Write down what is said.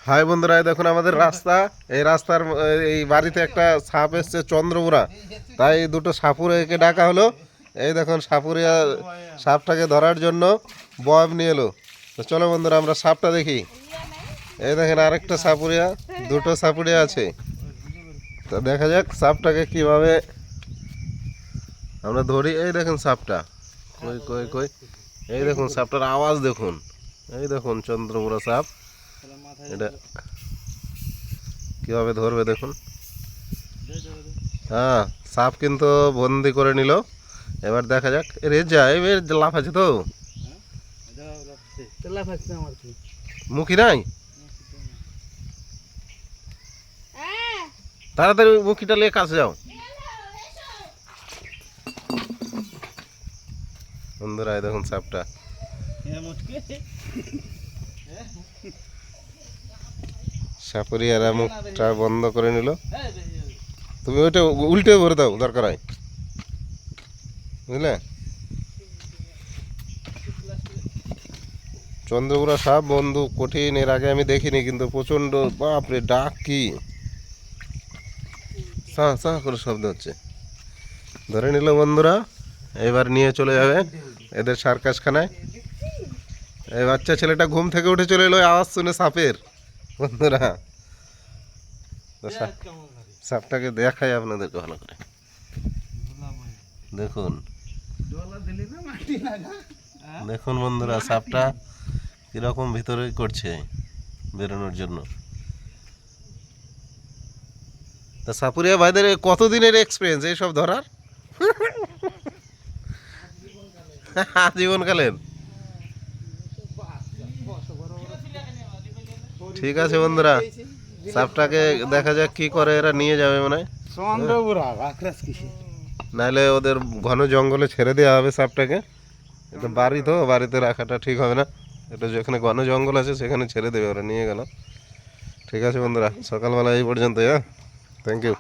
High বন্ধুরা, এই দেখুন আমাদের রাস্তা। এই রাস্তার এই বাড়িতে একটা সাপ এসছে চন্দ্রপুরা, তাই দুটো সাপুরেকে ডাকা হলো। এই দেখুন সাপুরিয়া সাপটাকে ধরার জন্য বয়াম নিয়ে এলো। তো চলো বন্ধুরা আমরা সাপটা দেখি। এই দেখেন আরেকটা সাপুরিয়া, দুটো সাপুরিয়া আছে। তো দেখা যাক সাপটাকে কিভাবে আমরা ধরি। এই দেখুন সাপটা, কই কই কই, এই দেখুন সাপটার আওয়াজ দেখুন। এই দেখুন চন্দ্রপুরা সাপ, এটা কিভাবে ধরবে দেখুন। হ্যাঁ, সাপ কিন্তু বন্দি করে নিল। এবার দেখা যাক। রে যা, এবার লাফ আছে তো, মুখি নাই, তাড়াতাড়ি মুখিটা নিয়ে কাছে যাও। বন্ধুরা এই দেখুন সাপটা, সাপুরিয়ারা মুখটা বন্ধ করে নিল। তুমি ওইটা উল্টে ভরে দাও দরকার হয়, বুঝলে। চন্দ্রপুরা সাপ বন্ধু কঠিন, এর আগে আমি দেখিনি, কিন্তু প্রচন্ড বাপরে ডাক কি সা সা করে শব্দ হচ্ছে। ধরে নিল বন্ধুরা, এবার নিয়ে চলে যাবে এদের সার্কাসখানায়। এই বাচ্চা ছেলেটা ঘুম থেকে উঠে চলে এলো আওয়াজ শুনে সাপের। বন্ধুরা সাপটাকে দেখাই আপনাদেরকে ভালো করে, দেখুন দেখুন বন্ধুরা সাপটা কিরকম ভিতরে করছে বেরোনোর জন্য। তা সাপুরিয়া ভাইদের কতদিনের এক্সপিরিয়েন্স এইসব ধরার? জীবনকালের। ঠিক আছে বন্ধুরা, সাপটাকে দেখা যাক কি করে, এরা নিয়ে যাবে মনে হয়। নাহলে ওদের ঘন জঙ্গলে ছেড়ে দেওয়া হবে সাপটাকে। এটা বাড়ি তো, বাড়িতে রাখাটা ঠিক হবে না। এটা যেখানে ঘন জঙ্গল আছে সেখানে ছেড়ে দেবে, ওরা নিয়ে গেল। ঠিক আছে বন্ধুরা, সকালবেলা এই পর্যন্ত। হ্যাঁ, থ্যাংক ইউ।